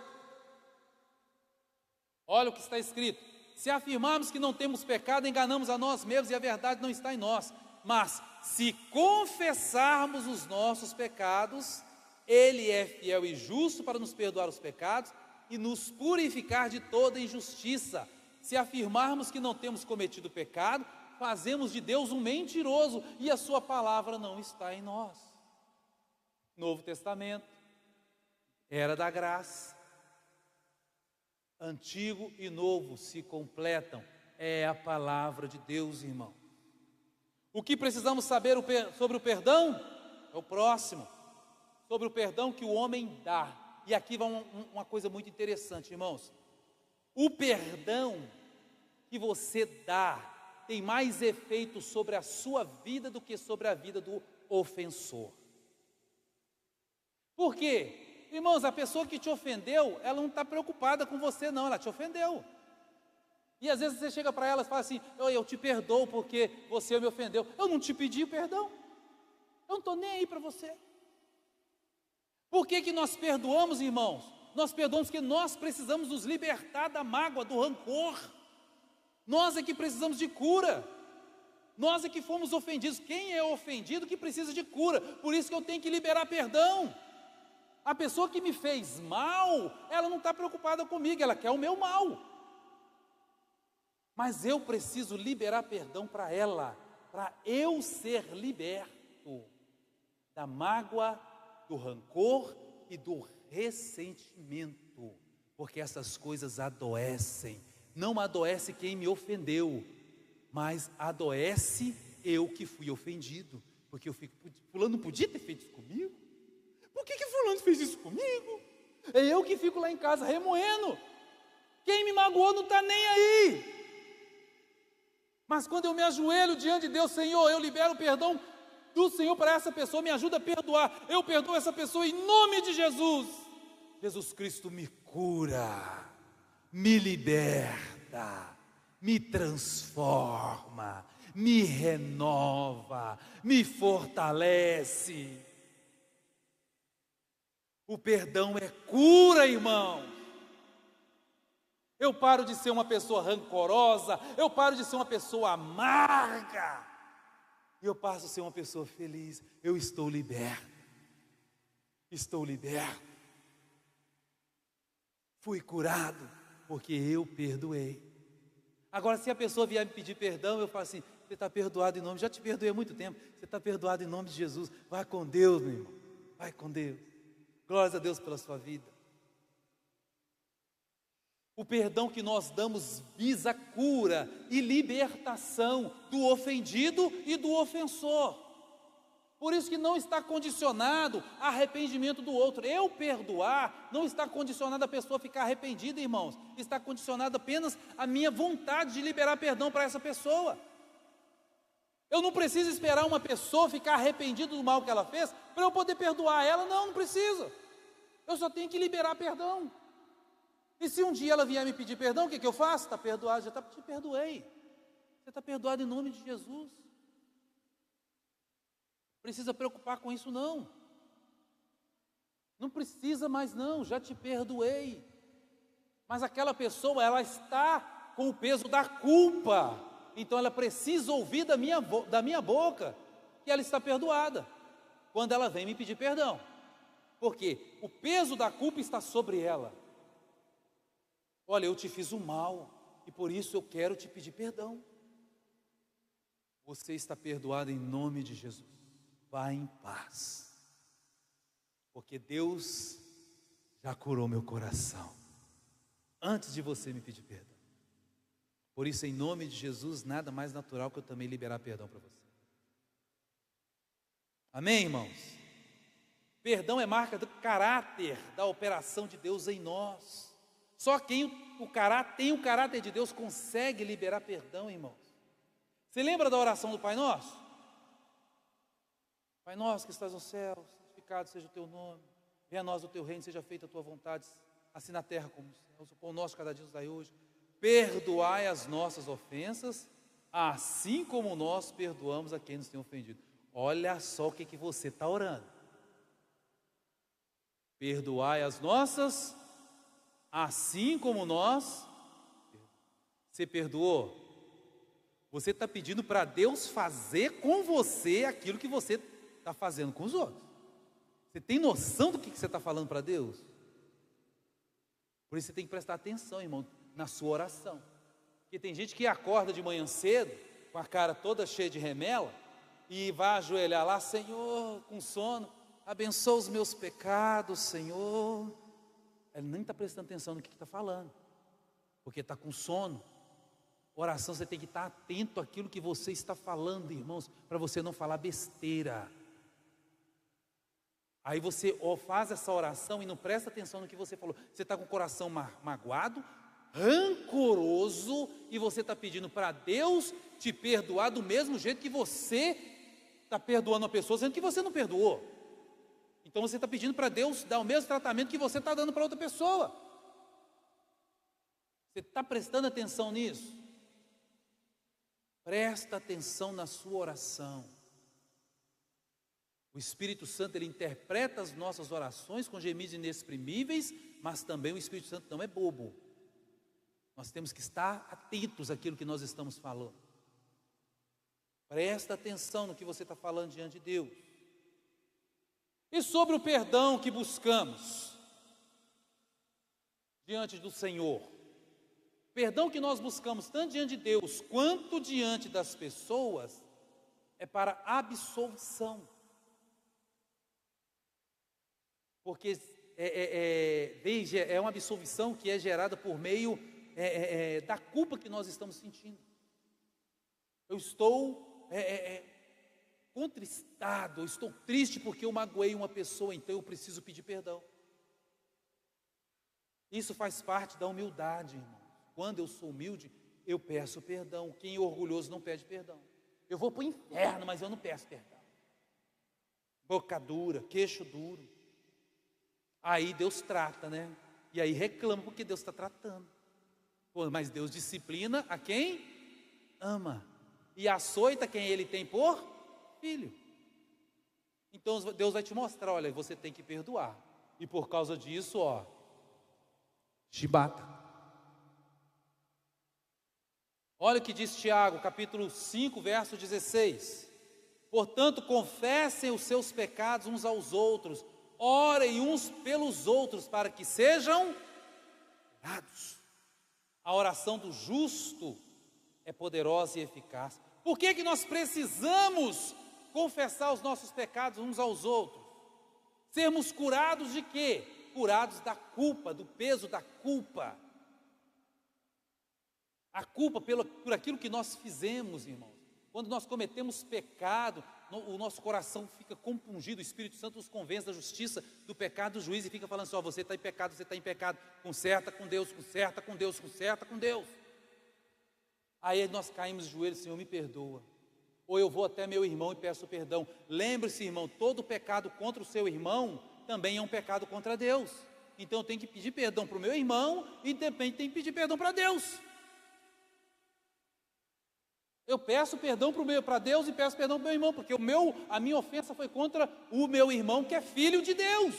Olha o que está escrito: se afirmarmos que não temos pecado, enganamos a nós mesmos e a verdade não está em nós. Mas se confessarmos os nossos pecados, Ele é fiel e justo para nos perdoar os pecados e nos purificar de toda injustiça. Se afirmarmos que não temos cometido pecado, fazemos de Deus um mentiroso e a sua palavra não está em nós. Novo Testamento, era da graça. Antigo e novo se completam. É a palavra de Deus, irmão. O que precisamos saber sobre o perdão? É o próximo. Sobre o perdão que o homem dá. E aqui vai uma coisa muito interessante, irmãos. O perdão que você dá tem mais efeito sobre a sua vida do que sobre a vida do ofensor. Por quê? Irmãos, a pessoa que te ofendeu, ela não está preocupada com você não, ela te ofendeu. E às vezes você chega para ela e fala assim: eu te perdoo porque você me ofendeu. Eu não te pedi perdão. Eu não estou nem aí para você. Por que nós perdoamos, irmãos? Nós perdoamos porque nós precisamos nos libertar da mágoa, do rancor. Nós é que precisamos de cura. Nós é que fomos ofendidos. Quem é ofendido que precisa de cura? Por isso que eu tenho que liberar perdão. A pessoa que me fez mal, ela não está preocupada comigo, ela quer o meu mal. Mas eu preciso liberar perdão para ela, para eu ser liberto da mágoa, do rancor e do ressentimento, porque essas coisas adoecem. Não adoece quem me ofendeu, mas adoece eu que fui ofendido, porque eu fico: fulano não podia ter feito isso comigo? Por que fulano fez isso comigo? É eu que fico lá em casa remoendo. Quem me magoou não está nem aí. Mas quando eu me ajoelho diante de Deus: Senhor, eu libero o perdão do Senhor para essa pessoa, me ajuda a perdoar. Eu perdoo essa pessoa em nome de Jesus. Jesus Cristo me cura, me liberta, me transforma, me renova, me fortalece. O perdão é cura, irmão. Eu paro de ser uma pessoa rancorosa, eu paro de ser uma pessoa amarga, e eu passo a ser uma pessoa feliz. Eu estou liberto, estou liberto. Fui curado, porque eu perdoei. Agora, se a pessoa vier me pedir perdão, eu falo assim: você está perdoado em nome, já te perdoei há muito tempo, você está perdoado em nome de Jesus. Vai com Deus, meu irmão, vai com Deus. Glórias a Deus pela sua vida. O perdão que nós damos visa cura e libertação do ofendido e do ofensor. Por isso que não está condicionado a arrependimento do outro. Eu perdoar não está condicionado a pessoa ficar arrependida, irmãos. Está condicionado apenas a minha vontade de liberar perdão para essa pessoa. Eu não preciso esperar uma pessoa ficar arrependida do mal que ela fez para eu poder perdoar ela. Não precisa. Eu só tenho que liberar perdão. E se um dia ela vier me pedir perdão, o que eu faço? Está perdoado, já te perdoei. Você está perdoado em nome de Jesus. Precisa preocupar com isso não. Não precisa mais não, já te perdoei. Mas aquela pessoa, ela está com o peso da culpa. Então ela precisa ouvir da minha boca que ela está perdoada, quando ela vem me pedir perdão. Porque o peso da culpa está sobre ela. Olha, eu te fiz o mal e por isso eu quero te pedir perdão. Você está perdoado em nome de Jesus. Vá em paz, porque Deus já curou meu coração antes de você me pedir perdão. Por isso, em nome de Jesus, nada mais natural que eu também liberar perdão para você. Amém, irmãos? Perdão é marca do caráter da operação de Deus em nós. Só quem tem o caráter de Deus consegue liberar perdão, irmãos. Você lembra da oração do Pai Nosso? Pai nosso que estás no céu, santificado seja o teu nome, venha a nós o teu reino, seja feita a tua vontade, assim na terra como nos céus. O pão nosso cada dia nos dai hoje. Perdoai as nossas ofensas, assim como nós perdoamos a quem nos tem ofendido. Olha só o que você está orando. Perdoai as nossas, assim como nós. Você perdoou? Você está pedindo para Deus fazer com você aquilo que você está fazendo com os outros. Você tem noção do que você está falando para Deus? Por isso você tem que prestar atenção, irmão, na sua oração. Porque tem gente que acorda de manhã cedo, com a cara toda cheia de remela, e vai ajoelhar lá: Senhor, com sono, abençoa os meus pecados, Senhor. Ele nem está prestando atenção no que está falando, porque está com sono. Oração, você tem que estar atento àquilo que você está falando, irmãos, para você não falar besteira. Aí você faz essa oração e não presta atenção no que você falou. Você está com o coração magoado, rancoroso, e você está pedindo para Deus te perdoar do mesmo jeito que você está perdoando a pessoa, sendo que você não perdoou. Então você está pedindo para Deus dar o mesmo tratamento que você está dando para outra pessoa. Você está prestando atenção nisso? Presta atenção na sua oração. O Espírito Santo, ele interpreta as nossas orações com gemidos inexprimíveis, mas também o Espírito Santo não é bobo. Nós temos que estar atentos àquilo que nós estamos falando. Presta atenção no que você está falando diante de Deus. E sobre o perdão que buscamos diante do Senhor, perdão que nós buscamos tanto diante de Deus quanto diante das pessoas, é para absolvição. Porque veja, é uma absolvição que é gerada por meio da culpa que nós estamos sentindo. Eu estou contristado, eu estou triste porque eu magoei uma pessoa, então eu preciso pedir perdão. Isso faz parte da humildade, irmão. Quando eu sou humilde, eu peço perdão. Quem é orgulhoso não pede perdão. Eu vou para o inferno, mas eu não peço perdão. Boca dura, queixo duro. Aí Deus trata, né? E aí reclama porque Deus está tratando. Pô, mas Deus disciplina a quem ama. E açoita quem Ele tem por filho. Então Deus vai te mostrar, olha, você tem que perdoar. E por causa disso, ó, chibata. Olha o que diz Tiago, capítulo 5, verso 16. Portanto, confessem os seus pecados uns aos outros, orem uns pelos outros, para que sejam curados. A oração do justo é poderosa e eficaz. Por que nós precisamos confessar os nossos pecados uns aos outros? Sermos curados de quê? Curados da culpa, do peso da culpa. A culpa por aquilo que nós fizemos, irmãos. Quando nós cometemos pecado, o nosso coração fica compungido, o Espírito Santo nos convence da justiça, do pecado do juiz, e fica falando assim, ó, você está em pecado, você está em pecado, conserta com Deus, conserta com Deus, conserta com Deus. Aí nós caímos de joelhos, Senhor, me perdoa. Ou eu vou até meu irmão e peço perdão. Lembre-se, irmão, todo pecado contra o seu irmão também é um pecado contra Deus. Então eu tenho que pedir perdão para o meu irmão e também tenho que pedir perdão para Deus. Eu peço perdão para Deus e peço perdão para o meu irmão, porque a minha ofensa foi contra o meu irmão, que é filho de Deus.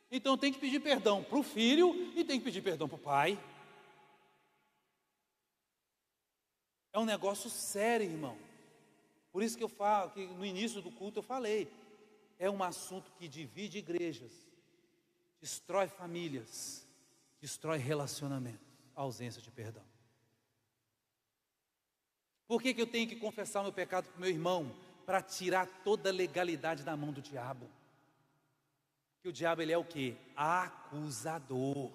Então eu tenho que pedir perdão para o filho e tenho que pedir perdão para o pai. É um negócio sério, irmão. Por isso que eu falo, que no início do culto eu falei, é um assunto que divide igrejas, destrói famílias, destrói relacionamentos, a ausência de perdão. Por que eu tenho que confessar o meu pecado para o meu irmão? Para tirar toda a legalidade da mão do diabo. Porque o diabo, ele é o quê? Acusador.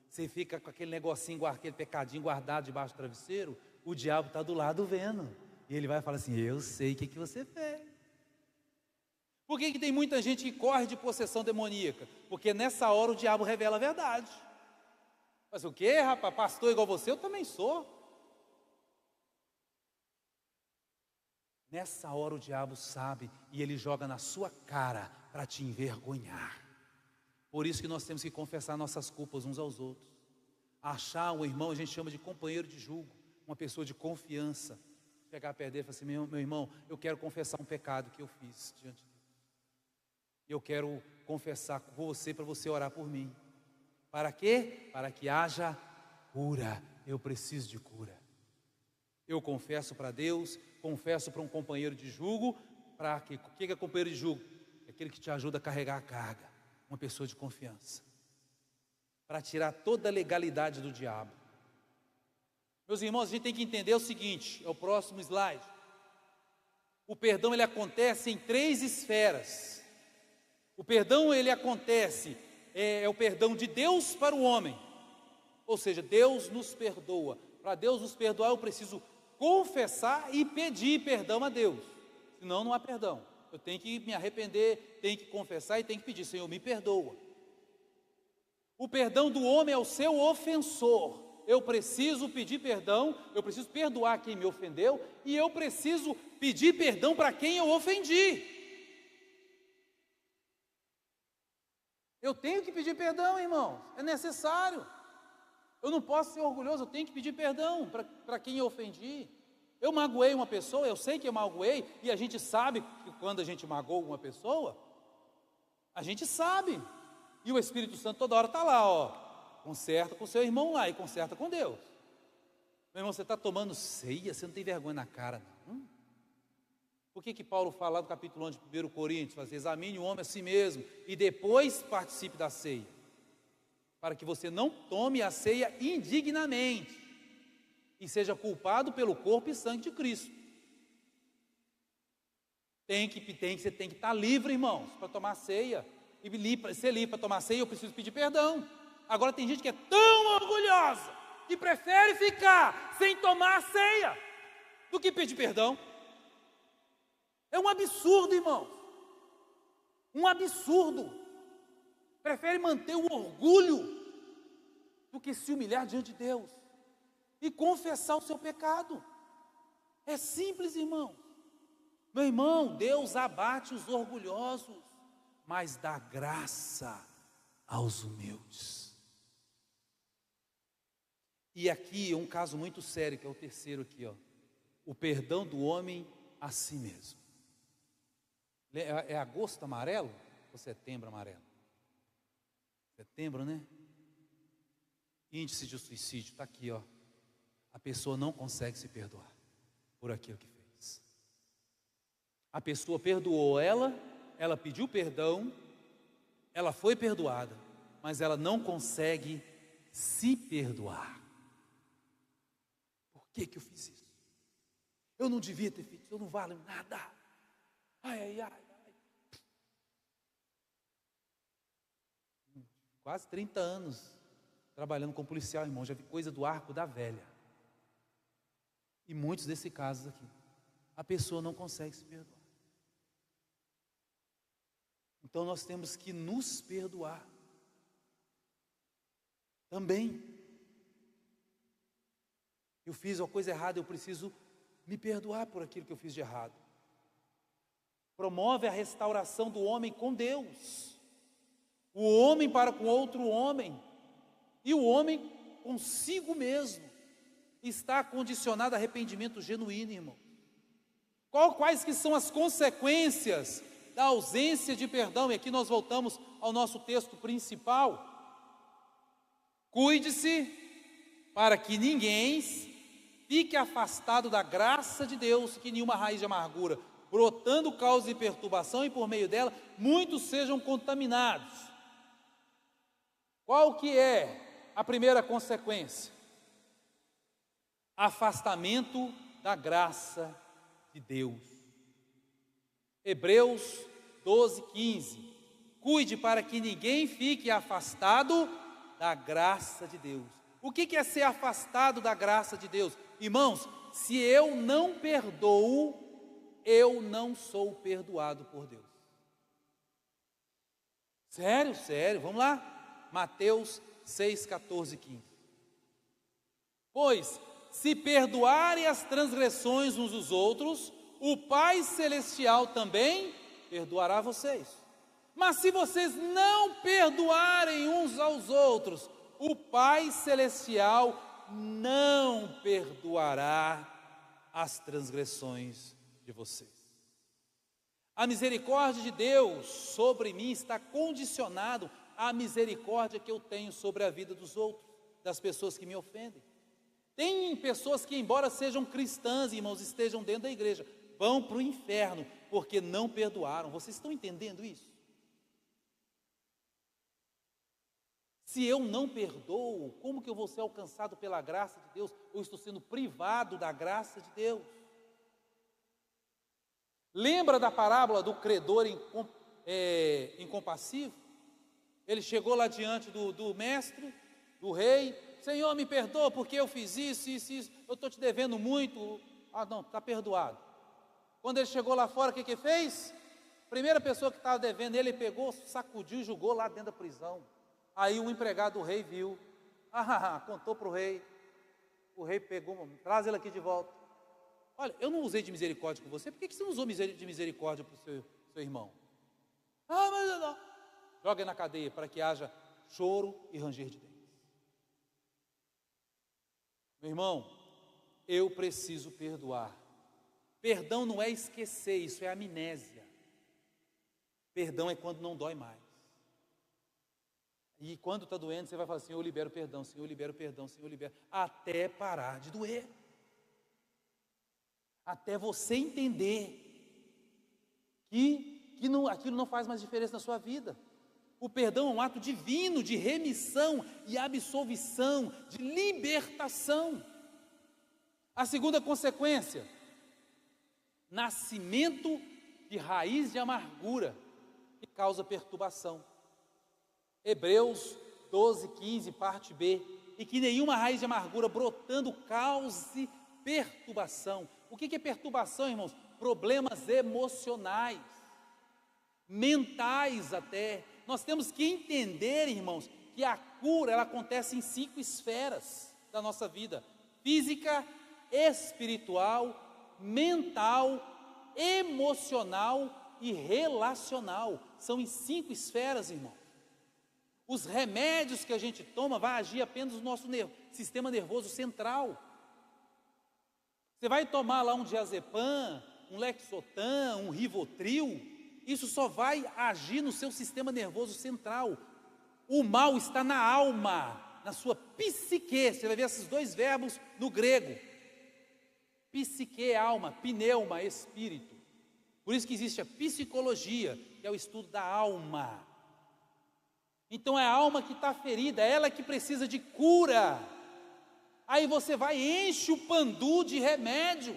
Você fica com aquele negocinho, aquele pecadinho guardado debaixo do travesseiro, o diabo está do lado vendo. E ele vai falar assim, eu sei o que você fez. Por que tem muita gente que corre de possessão demoníaca? Porque nessa hora o diabo revela a verdade. Mas o quê, rapaz? Pastor igual você? Eu também sou. Nessa hora o diabo sabe e ele joga na sua cara para te envergonhar. Por isso que nós temos que confessar nossas culpas uns aos outros. Achar um irmão, a gente chama de companheiro de julgo, uma pessoa de confiança. Chegar perto dele e falar assim, meu irmão, eu quero confessar um pecado que eu fiz diante de Deus. Eu quero confessar com você para você orar por mim. Para quê? Para que haja cura. Eu preciso de cura. Eu confesso para Deus, confesso para um companheiro de julgo, para quê? O que é companheiro de julgo? É aquele que te ajuda a carregar a carga, uma pessoa de confiança, para tirar toda a legalidade do diabo. Meus irmãos, a gente tem que entender o seguinte, é o próximo slide. O perdão, ele acontece em 3 esferas. O perdão, ele acontece, é o perdão de Deus para o homem. Ou seja, Deus nos perdoa. Para Deus nos perdoar, eu preciso confessar e pedir perdão a Deus. Senão não há perdão. Eu tenho que me arrepender, tenho que confessar e tenho que pedir, Senhor, me perdoa. O perdão do homem é o seu ofensor. Eu preciso pedir perdão, eu preciso perdoar quem me ofendeu e eu preciso pedir perdão para quem eu ofendi. Eu tenho que pedir perdão, irmãos, é necessário. Eu não posso ser orgulhoso, eu tenho que pedir perdão para quem eu ofendi. Eu magoei uma pessoa, eu sei que eu magoei, e a gente sabe que quando a gente magoa uma pessoa, a gente sabe. E o Espírito Santo toda hora está lá, ó, conserta com o seu irmão lá e conserta com Deus. Meu irmão, você está tomando ceia, você não tem vergonha na cara, não? Por que Paulo fala lá no capítulo 11 de 1 Coríntios, examine o homem a si mesmo e depois participe da ceia, para que você não tome a ceia indignamente e seja culpado pelo corpo e sangue de Cristo. Você tem que estar livre, irmãos, para tomar ceia. E ser livre para tomar ceia, eu preciso pedir perdão. Agora tem gente que é tão orgulhosa que prefere ficar sem tomar a ceia do que pedir perdão. É um absurdo, irmãos. Um absurdo. Prefere manter o orgulho do que se humilhar diante de Deus e confessar o seu pecado. É simples, irmão. Meu irmão, Deus abate os orgulhosos, mas dá graça aos humildes. E aqui é um caso muito sério, que é o terceiro aqui, ó. O perdão do homem a si mesmo. É agosto amarelo ou setembro amarelo? Setembro, né? Índice de suicídio, está aqui, ó. A pessoa não consegue se perdoar por aquilo que fez. A pessoa perdoou ela pediu perdão, ela foi perdoada, mas ela não consegue se perdoar. Por que eu fiz isso? Eu não devia ter feito isso, eu não valho nada. Ai. Quase 30 anos trabalhando como policial, irmão, já vi coisa do arco da velha. E muitos desses casos aqui, a pessoa não consegue se perdoar. Então nós temos que nos perdoar também. Eu fiz uma coisa errada, eu preciso me perdoar por aquilo que eu fiz de errado. Promove a restauração do homem com Deus, o homem para com outro homem, e o homem consigo mesmo. Está condicionado a arrependimento genuíno, irmão. Quais que são as consequências da ausência de perdão? E aqui nós voltamos ao nosso texto principal. Cuide-se para que ninguém fique afastado da graça de Deus, que nenhuma raiz de amargura, brotando causa de perturbação, e por meio dela muitos sejam contaminados. Qual que é a primeira consequência? Afastamento da graça de Deus. Hebreus 12:15. Cuide para que ninguém fique afastado da graça de Deus. O que é ser afastado da graça de Deus? Irmãos, se eu não perdoo, eu não sou perdoado por Deus. Sério, vamos lá. Mateus 6:14-15. Pois, se perdoarem as transgressões uns dos outros, o Pai Celestial também perdoará vocês. Mas se vocês não perdoarem uns aos outros, o Pai Celestial não perdoará as transgressões de vocês. A misericórdia de Deus sobre mim está condicionado à misericórdia que eu tenho sobre a vida dos outros, das pessoas que me ofendem. Tem pessoas que, embora sejam cristãs, irmãos, estejam dentro da igreja, vão para o inferno porque não perdoaram. Vocês estão entendendo isso? Se eu não perdoo, como que eu vou ser alcançado pela graça de Deus? Ou estou sendo privado da graça de Deus? Lembra da parábola do credor incompassivo? Ele chegou lá diante do mestre, do rei. Senhor, me perdoa porque eu fiz isso, eu estou te devendo muito. Ah, não, está perdoado. Quando ele chegou lá fora, o que fez? A primeira pessoa que estava devendo, ele pegou, sacudiu e jogou lá dentro da prisão. Aí o empregado do rei viu, contou para o rei pegou, traz ele aqui de volta. Olha, eu não usei de misericórdia com você, por que você não usou de misericórdia para o seu irmão? Mas não. Joga ele na cadeia para que haja choro e ranger de dentes. Meu irmão, eu preciso perdoar. Perdão não é esquecer, isso é amnésia. Perdão é quando não dói mais. E quando está doendo, você vai falar, Senhor, eu libero perdão, Senhor, eu libero perdão, Senhor, eu libero, até parar de doer. Até você entender que aquilo não faz mais diferença na sua vida. O perdão é um ato divino de remissão e absolvição, de libertação. A segunda consequência, nascimento de raiz de amargura que causa perturbação. Hebreus 12:15, parte B. E que nenhuma raiz de amargura brotando cause perturbação. O que é perturbação, irmãos? Problemas emocionais, mentais até. Nós temos que entender, irmãos, que a cura ela acontece em 5 esferas da nossa vida: física, espiritual, mental, emocional e relacional. São em 5 esferas, irmão. Os remédios que a gente toma vai agir apenas no nosso sistema nervoso central. Você vai tomar lá um diazepam, um Lexotan, um Rivotril, isso só vai agir no seu sistema nervoso central. O mal está na alma, na sua psique. Você vai ver esses dois verbos no grego. Psique, alma, pneuma, espírito. Por isso que existe a psicologia, que é o estudo da alma. Então é a alma que está ferida, é ela que precisa de cura. Aí você vai e enche o pandu de remédio.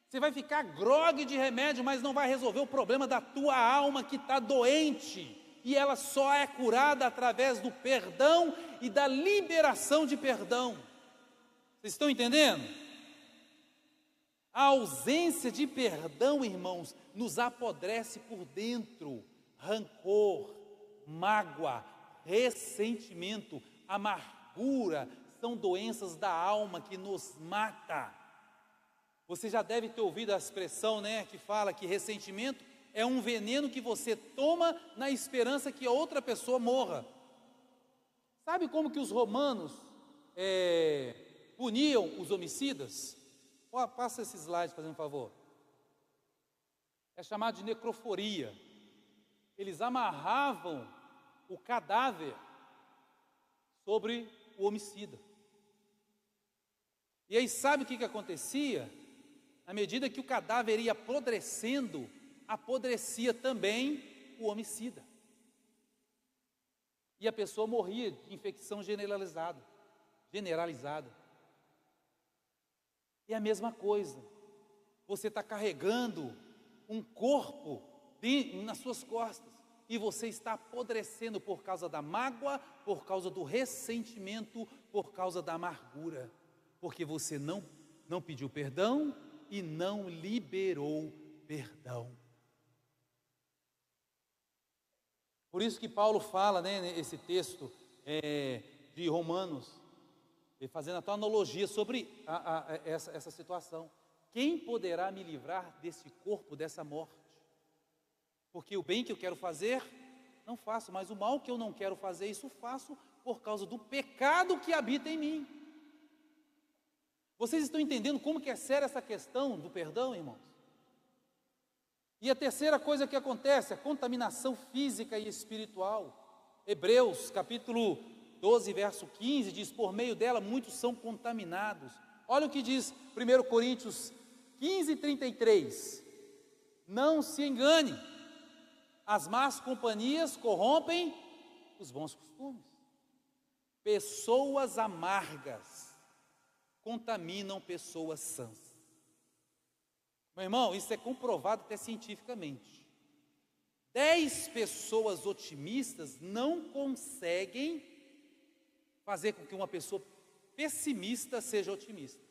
Você vai ficar grogue de remédio, mas não vai resolver o problema da tua alma que está doente. E ela só é curada através do perdão e da liberação de perdão. Vocês estão entendendo? A ausência de perdão, irmãos, nos apodrece por dentro. Rancor, mágoa, ressentimento, amargura, são doenças da alma que nos mata. Você já deve ter ouvido a expressão, né, que fala que ressentimento é um veneno que você toma na esperança que a outra pessoa morra. Sabe como que os romanos puniam os homicidas? Passa esse slide, fazendo um favor. É chamado de necroforia. Eles amarravam o cadáver sobre o homicida. E aí sabe o que acontecia? À medida que o cadáver ia apodrecendo, apodrecia também o homicida. E a pessoa morria de infecção generalizada. E a mesma coisa, você está carregando um corpo nas suas costas, e você está apodrecendo por causa da mágoa, por causa do ressentimento, por causa da amargura, porque você não pediu perdão e não liberou perdão. Por isso que Paulo fala, né, nesse texto de Romanos, fazendo até uma analogia sobre essa situação. Quem poderá me livrar desse corpo, dessa morte? Porque o bem que eu quero fazer, não faço, mas o mal que eu não quero fazer, isso faço por causa do pecado que habita em mim. Vocês estão entendendo como que é séria essa questão do perdão, irmãos? E a terceira coisa que acontece, a contaminação física e espiritual. Hebreus, capítulo 12, verso 15, diz, por meio dela muitos são contaminados. Olha o que diz 1 Coríntios 15, 33. Não se engane, as más companhias corrompem os bons costumes. Pessoas amargas contaminam pessoas sãs. Meu irmão, isso é comprovado até cientificamente. 10 pessoas otimistas não conseguem fazer com que uma pessoa pessimista seja otimista.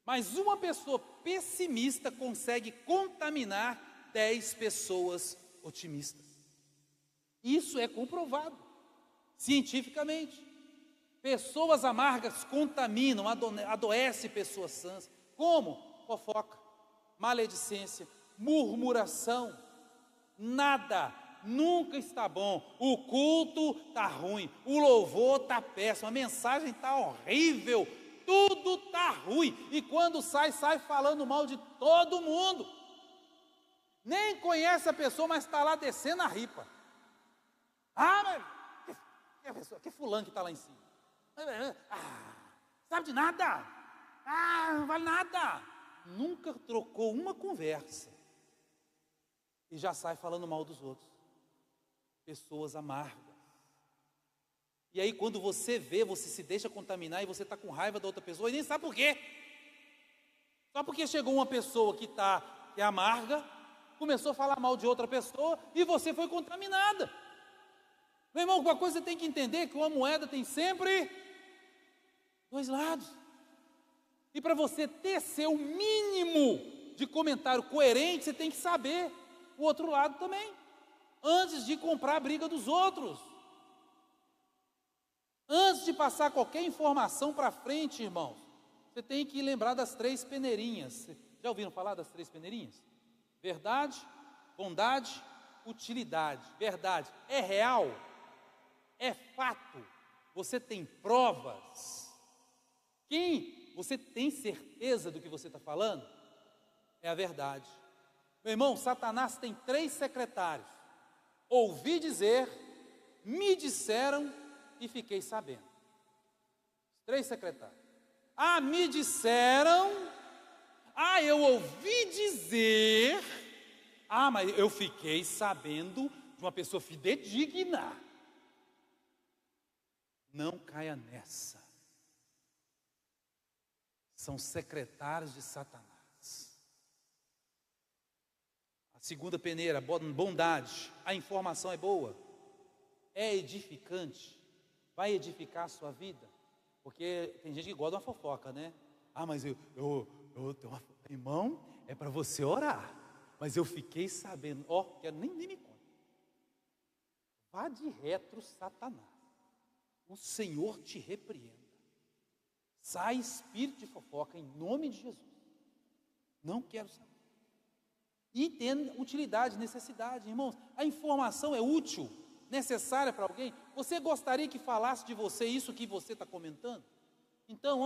Mas uma pessoa pessimista consegue contaminar 10 pessoas otimistas. Isso é comprovado cientificamente. Pessoas amargas contaminam, adoecem pessoas sãs. Como? Fofoca, maledicência, murmuração. Nada, nunca está bom. O culto está ruim, o louvor está péssimo, a mensagem está horrível, tudo está ruim. E quando sai falando mal de todo mundo. Nem conhece a pessoa, mas está lá descendo a ripa. Ah, mas que fulano que está lá em cima? Sabe de nada? Não vale nada. Nunca trocou uma conversa e já sai falando mal dos outros. Pessoas amargas. E aí quando você vê, você se deixa contaminar e você está com raiva da outra pessoa e nem sabe por quê. Só porque chegou uma pessoa que é amarga, começou a falar mal de outra pessoa e você foi contaminada. Meu irmão, uma coisa você tem que entender, que uma moeda tem sempre 2 lados. E para você ter seu mínimo de comentário coerente, você tem que saber o outro lado também, antes de comprar a briga dos outros. Antes de passar qualquer informação para frente, irmãos, você tem que lembrar das 3 peneirinhas. Já ouviram falar das 3 peneirinhas? Verdade, bondade, utilidade. Verdade é real? É fato. Você tem provas. Quem você tem certeza do que você está falando? É a verdade. Meu irmão, Satanás tem 3 secretários. Ouvi dizer, me disseram e fiquei sabendo. 3 secretários. Ah, me disseram. Ah, eu ouvi dizer. Ah, mas eu fiquei sabendo de uma pessoa fidedigna. Não caia nessa. São secretários de Satanás. A segunda peneira, bondade. A informação é boa, é edificante, vai edificar a sua vida. Porque tem gente que gosta de uma fofoca, né? Ah, mas eu tenho uma... Irmão, é para você orar. Mas eu fiquei sabendo. Quero nem me conta. Vá de retro, Satanás. O Senhor te repreenda. Sai espírito de fofoca em nome de Jesus. Não quero saber. E tem utilidade, necessidade, irmãos. A informação é útil, necessária para alguém. Você gostaria que falasse de você isso que você está comentando? Então,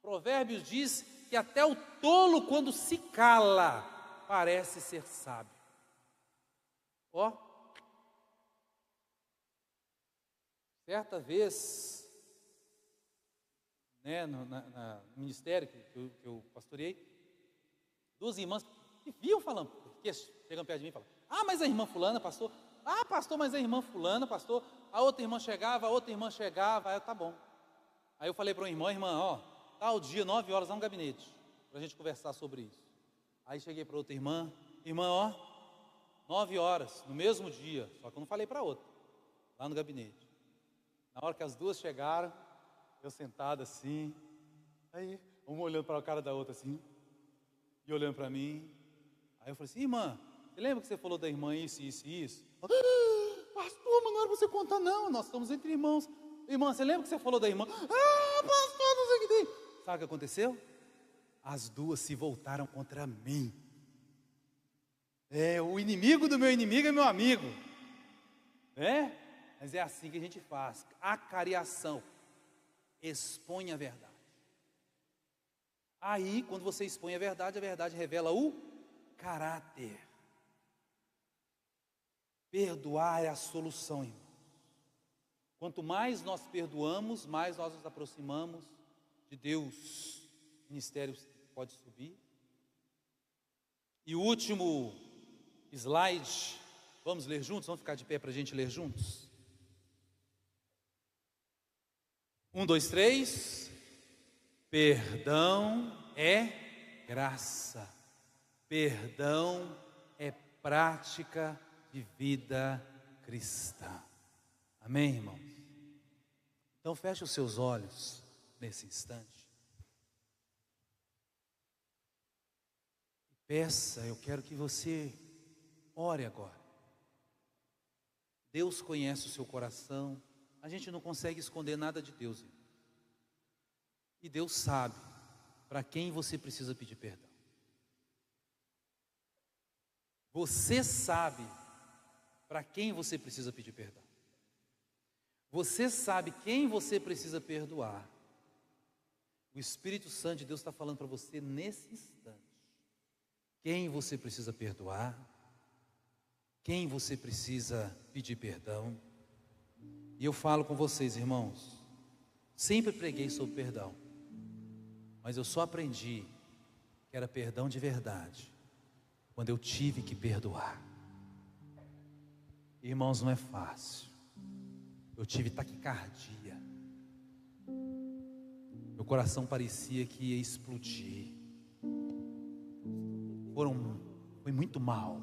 Provérbios diz que até o tolo, quando se cala, parece ser sábio. Certa vez, né, no ministério que eu pastoreei, 2 irmãs que viam falando, chegam perto de mim e falam: ah, mas a irmã fulana, pastor. Ah, pastor, mas a irmã fulana, pastor. A outra irmã chegava, aí eu, tá bom. Aí eu falei para uma irmã, tal dia, 9 horas, lá no gabinete, para a gente conversar sobre isso. Aí cheguei para outra irmã, 9 horas, no mesmo dia, só que eu não falei para outra, lá no gabinete. Na hora que as 2 chegaram, eu sentado assim, aí uma olhando para a cara da outra assim, e olhando para mim. Aí eu falei assim: irmã, você lembra que você falou da irmã isso, isso e isso? Pastor, mas não era para você contar não, nós estamos entre irmãos. Irmã, você lembra que você falou da irmã? Pastor, não sei o que tem. Sabe o que aconteceu? As 2 se voltaram contra mim. O inimigo do meu inimigo é meu amigo. Mas é assim que a gente faz. Acariação. Expõe a verdade. Aí, quando você expõe a verdade revela o caráter. Perdoar é a solução, irmão. Quanto mais nós perdoamos, mais nós nos aproximamos de Deus. O ministério pode subir. E o último slide, vamos ler juntos? Vamos ficar de pé para a gente ler juntos? 1, 2, 3. Perdão é graça. Perdão é prática de vida cristã. Amém, irmãos? Então feche os seus olhos nesse instante. E peça, eu quero que você ore agora. Deus conhece o seu coração. A gente não consegue esconder nada de Deus, irmão. E Deus sabe para quem você precisa pedir perdão. Você sabe para quem você precisa pedir perdão. Você sabe quem você precisa perdoar. O Espírito Santo de Deus está falando para você nesse instante. Quem você precisa perdoar. Quem você precisa pedir perdão. E eu falo com vocês, irmãos. Sempre preguei sobre perdão. Mas eu só aprendi que era perdão de verdade quando eu tive que perdoar. Irmãos, não é fácil. Eu tive taquicardia. Meu coração parecia que ia explodir. Foi muito mal.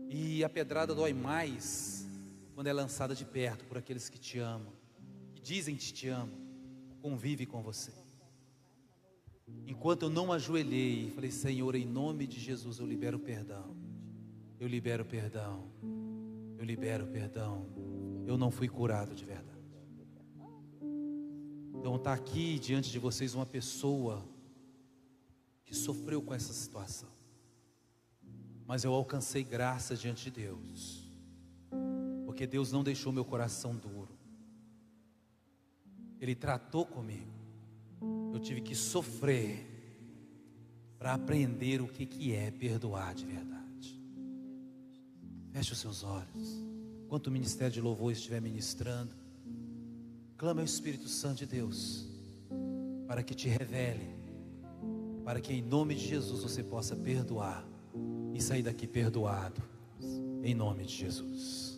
E a pedrada dói mais quando é lançada de perto por aqueles que te amam, que dizem que te amam, convivem com você. Enquanto eu não ajoelhei e falei: Senhor, em nome de Jesus eu libero perdão. Eu libero perdão. Eu libero perdão. Eu não fui curado de verdade. Então está aqui diante de vocês uma pessoa que sofreu com essa situação. Mas eu alcancei graça diante de Deus. Porque porque Deus não deixou meu coração duro. Ele tratou comigo. Eu tive que sofrer para aprender o que é perdoar de verdade. Feche os seus olhos. Enquanto o ministério de louvor estiver ministrando, clama ao Espírito Santo de Deus para que te revele, para que em nome de Jesus você possa perdoar e sair daqui perdoado, em nome de Jesus.